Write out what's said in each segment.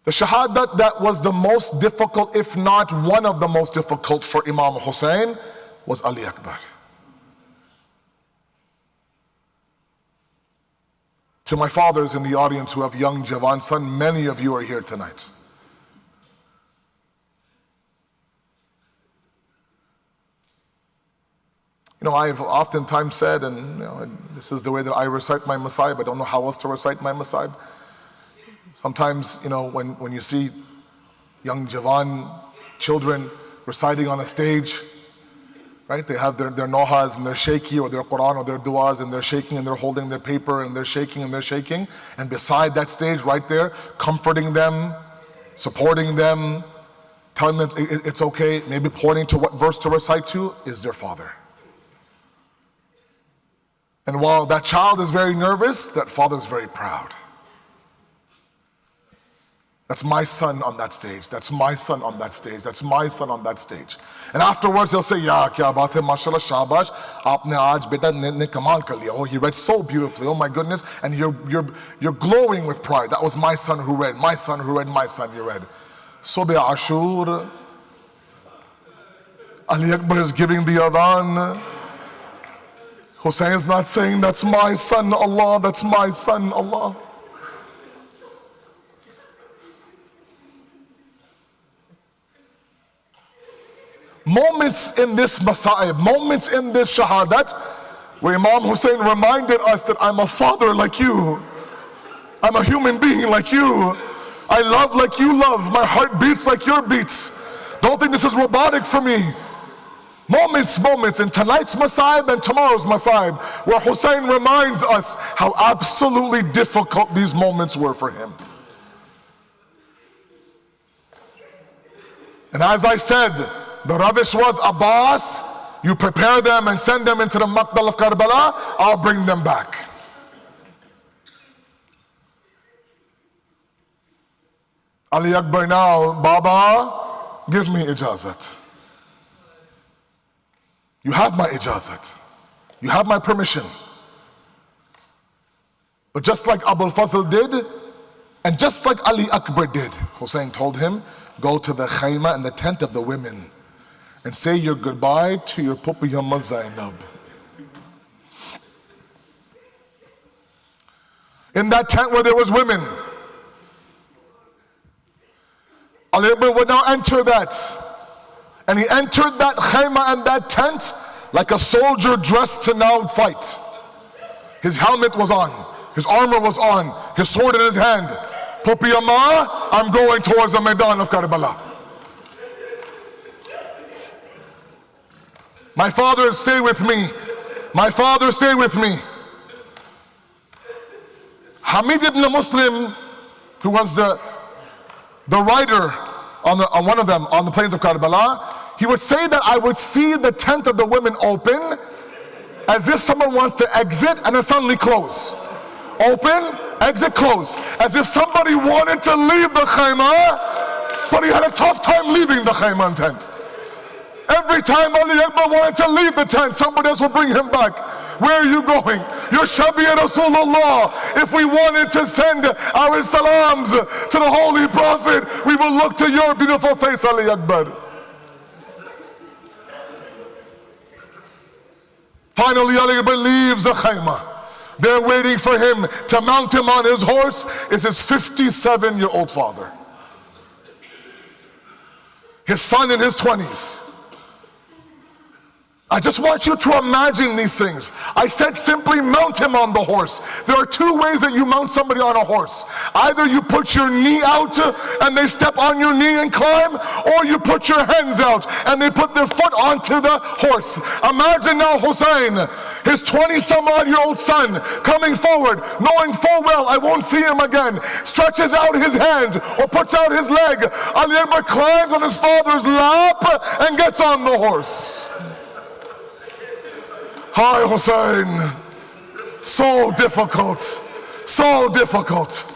The shahadat that was the most difficult, if not one of the most difficult for Imam Husayn, was al-Akbar. To my fathers in the audience who have young Javan son, many of you are here tonight. I've oftentimes said, and this is the way that I recite my Masaib, I don't know how else to recite my Masaib. Sometimes, when you see young Javan children reciting on a stage, right? They have their nohas and they're shaky, or their Quran or their du'as, and they're shaking and they're holding their paper and they're shaking and they're shaking. And beside that stage right there, comforting them, supporting them, telling them it's okay, maybe pointing to what verse to recite to, is their father. And while that child is very nervous, that father is very proud. That's my son on that stage. That's my son on that stage. That's my son on that stage. And afterwards he'll say, Ya kya baat hai, mashallah, shabash, aapne aaj beta ne kamal kar liya. Oh, he read so beautifully, oh my goodness. And you're glowing with pride. That was my son who read, my son who read, my son who read. Subh Ashur, al-Akbar is giving the adhan. Husayn is not saying, that's my son, Allah, that's my son, Allah. Moments in this Masaib, moments in this Shahadat, where Imam Husayn reminded us that I'm a father like you. I'm a human being like you. I love like you love. My heart beats like your beats. Don't think this is robotic for me. Moments in tonight's Masaib and tomorrow's Masaib, where Husayn reminds us how absolutely difficult these moments were for him. And as I said, the ravish was, Abbas, you prepare them and send them into the Maqtal of Karbala, I'll bring them back. al-Akbar now, Baba, give me ijazat. You have my ijazat. You have my permission. But just like Abul Fazl did, and just like al-Akbar did, Husayn told him, go to the khayma and the tent of the women and say your goodbye to your Pupi Yamma Zainab. In that tent where there was women, al-Akbar would now enter that. And he entered that khayma and that tent like a soldier dressed to now fight. His helmet was on, his armor was on, his sword in his hand. Pupi Yamma, I'm going towards the Maidan of Karbala. My father, stay with me. My father, stay with me. Hamid ibn Muslim, who was the writer on one of them on the plains of Karbala, he would say that I would see the tent of the women open as if someone wants to exit and then suddenly close. Open, exit, close. As if somebody wanted to leave the khayma, but he had a tough time leaving the khayma tent. Every time al-Akbar wanted to leave the tent, somebody else would bring him back. Where are you going? You're Shabi Rasulullah. If we wanted to send our salams to the Holy Prophet, we will look to your beautiful face, al-Akbar. Finally, al-Akbar leaves the khayma. They're waiting for him to mount him on his horse. Is his 57-year-old father. His son in his 20s. I just want you to imagine these things. I said simply mount him on the horse. There are two ways that you mount somebody on a horse. Either you put your knee out and they step on your knee and climb, or you put your hands out and they put their foot onto the horse. Imagine now Husayn, his 20-some-odd-year-old son, coming forward, knowing full well I won't see him again, stretches out his hand or puts out his leg. al-Akbar climbs on his father's lap and gets on the horse. Hi Husayn, so difficult, so difficult.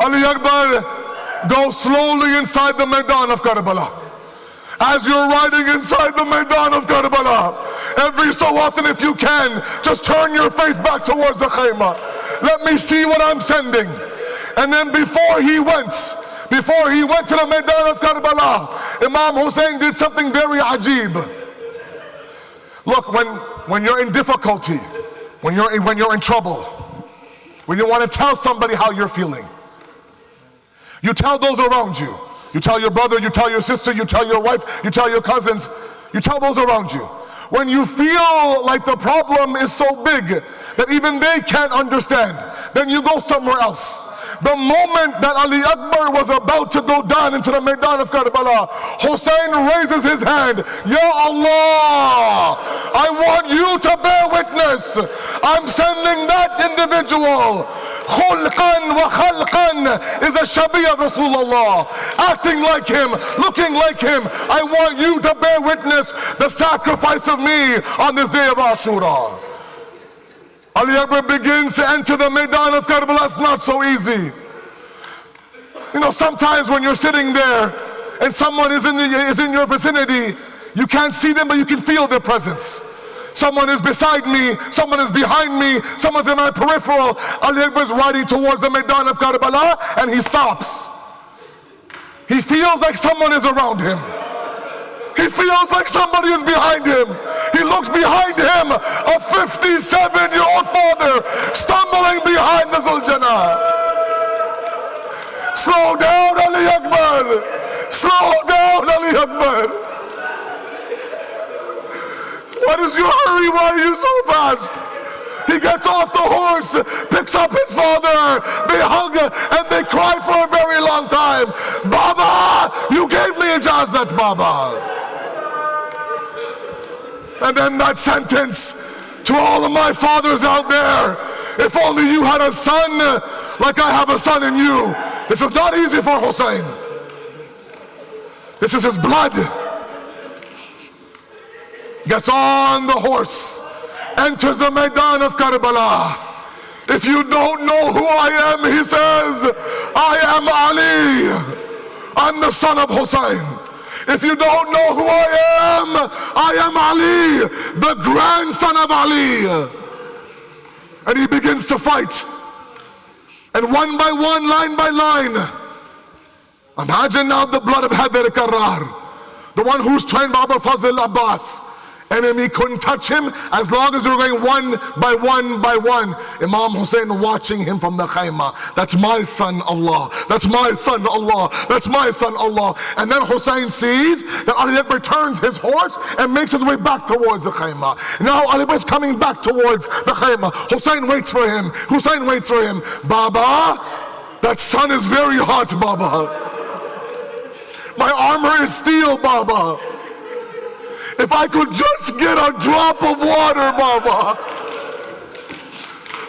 al-Akbar goes slowly inside the Maidan of Karbala. As you're riding inside the Maidan of Karbala, every so often if you can, just turn your face back towards the khayma. Let me see what I'm sending. And then before he went to the Maidan of Karbala, Imam Husayn did something very ajib. Look, when you're in difficulty, when you're in trouble, when you want to tell somebody how you're feeling, you tell those around you. You tell your brother, you tell your sister, you tell your wife, you tell your cousins, you tell those around you. When you feel like the problem is so big that even they can't understand, then you go somewhere else. The moment that al-Akbar was about to go down into the Maidan of Karbala, Husayn raises his hand. Ya Allah, I want you to bear witness. I'm sending that individual. Khulqan wa khalqan is a shabi of Rasulullah. Acting like him, looking like him. I want you to bear witness the sacrifice of me on this day of Ashura. al-Akbar begins to enter the Maidan of Karbala. It's not so easy. You know, sometimes when you're sitting there and someone is in your vicinity, you can't see them, but you can feel their presence. Someone is beside me, someone is behind me, someone's in my peripheral. al-Akbar is riding towards the Maidan of Karbala and he stops. He feels like someone is around him. He feels like somebody is behind him. He looks behind him, a 57-year-old father stumbling behind the Zuljana. Slow down, al-Akbar. Slow down, al-Akbar. What is your hurry? Why are you so fast? He gets off the horse, picks up his father. They hug and they cry for a very long time. Baba, you gave me ijazat, Baba. And then that sentence to all of my fathers out there: if only you had a son like I have a son in you. This is not easy for Husayn. This is his blood. Gets on the horse, enters the Maidan of Karbala. If you don't know who I am, he says, I am Ali. I'm the son of Husayn. If you don't know who I am Ali, the grandson of Ali. And he begins to fight. And one by one, line by line, imagine now the blood of Haider Karrar, the one who's trained by Abu Fazl Abbas. Enemy couldn't touch him as long as they were going one by one by one. Imam Husayn watching him from the khayma. That's my son, Allah. That's my son, Allah. That's my son, Allah. And then Husayn sees that al-Akbar turns his horse and makes his way back towards the khayma. Now al-Akbar is coming back towards the khayma. Husayn waits for him. Husayn waits for him. Baba, that sun is very hot, Baba. My armor is steel, Baba. If I could just get a drop of water, Baba.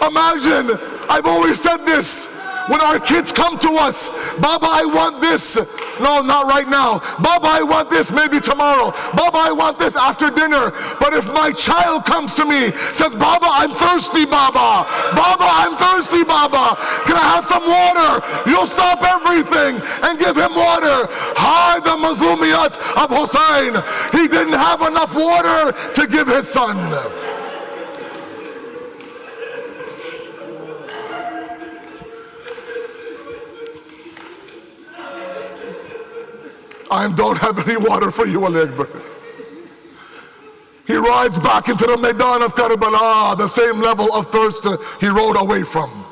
Imagine, I've always said this, when our kids come to us, Baba, I want this. No, not right now. Baba, I want this, maybe tomorrow. Baba, I want this after dinner. But if my child comes to me, says, Baba, I'm thirsty, Baba. Baba, I'm thirsty, Baba. Can I have some water? You'll stop everything and give him water. Hide the mazlumiyat of Husayn. He didn't have enough water to give his son. I don't have any water for you, al-Akbar. He rides back into the Maidan of Karbala, the same level of thirst he rode away from.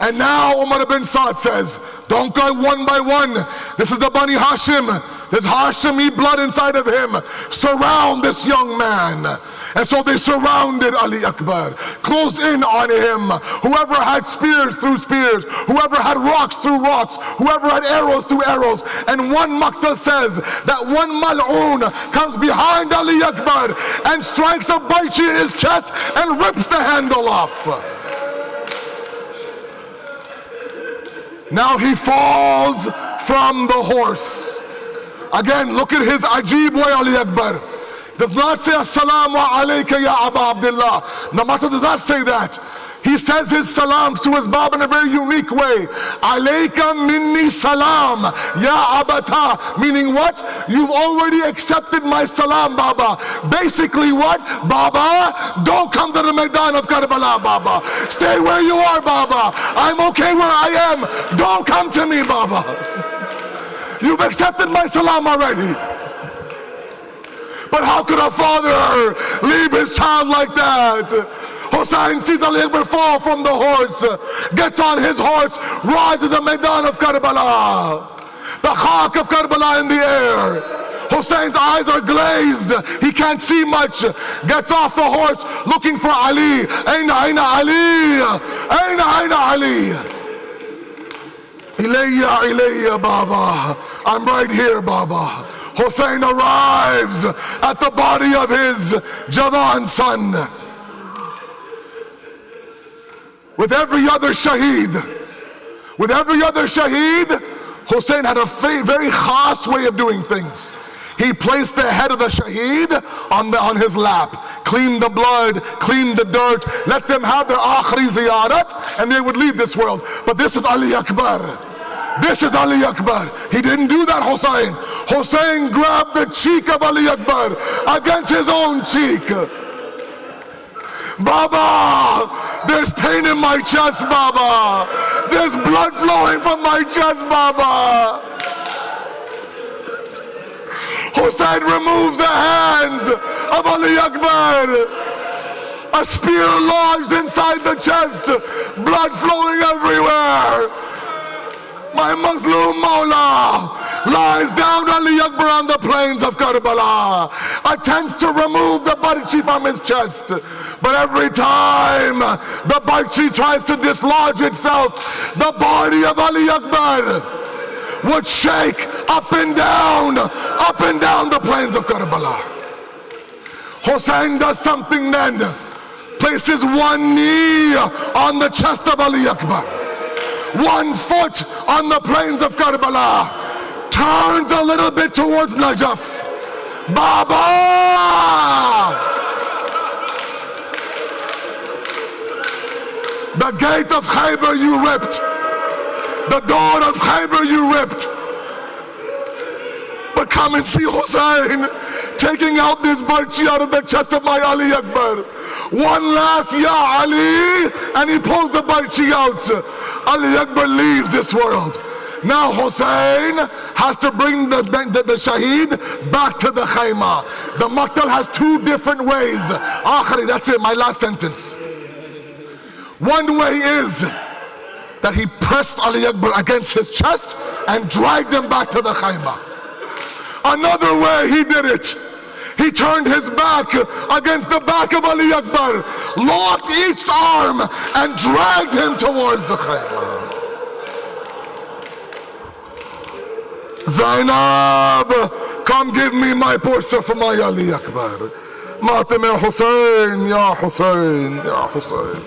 And now Umar ibn Saad says, don't go one by one. This is the Bani Hashim. There's Hashimi blood inside of him. Surround this young man. And so they surrounded al-Akbar, closed in on him. Whoever had spears threw spears, whoever had rocks threw rocks, whoever had arrows threw arrows. And one Maqtal says that one mal'oon comes behind al-Akbar and strikes a baichi in his chest and rips the handle off. Now he falls from the horse. Again, look at his ajib way, al-Akbar. Does not say, Assalamu alayka ya Aba Abdullah. The Maqtal does not say that. He says his salams to his Baba in a very unique way. Alayka minni salam, ya abata. Meaning what? You've already accepted my salam, Baba. Basically what? Baba, don't come to the Maidan of Karbala, Baba. Stay where you are, Baba. I'm okay where I am. Don't come to me, Baba. You've accepted my salam already. But how could a father leave his child like that? Husayn sees al-Akbar fall from the horse, gets on his horse, rides to the Maidan of Karbala. The khak of Karbala in the air. Husayn's eyes are glazed, he can't see much. Gets off the horse looking for Ali. Aina Ali? Aina Ali? Ilayya Baba. I'm right here, Baba. Husayn arrives at the body of his Jawan son. With every other shaheed, Husayn had a very khas way of doing things. He placed the head of the shaheed on his lap, cleaned the blood, cleaned the dirt, let them have their akhri ziyarat, and they would leave this world. But this is al-Akbar. This is al-Akbar. He didn't do that, Husayn. Husayn grabbed the cheek of al-Akbar against his own cheek. Baba, there's pain in my chest, Baba. There's blood flowing from my chest, Baba. Husayn removed the hands of al-Akbar. A spear lodged inside the chest, blood flowing everywhere. My Muslim Mawla lies down al-Akbar on the plains of Karbala, attempts to remove the barchi from his chest, but every time the barchi tries to dislodge itself, the body of al-Akbar would shake up and down the plains of Karbala. Husayn does something then, places one knee on the chest of al-Akbar, 1 foot on the plains of Karbala, turns a little bit towards Najaf. Baba! The gate of Khaybar you ripped. The door of Khaybar you ripped. But come and see Husayn taking out this barchi out of the chest of my Ali Akbar. One last Ya Ali, and he pulls the barchi out. Ali Akbar leaves this world. Now Husayn has to bring the shaheed back to the khayma. The Maqtal has 2 different ways. Akhari, that's it, my last sentence. One way is that he pressed Ali Akbar against his chest and dragged him back to the khayma. Another way he did it, he turned his back against the back of Ali Akbar, locked each arm and dragged him towards the khayma. Zainab, come give me my portion from my Ali Akbar. Matem ya Husayn, ya Husayn, ya Husayn.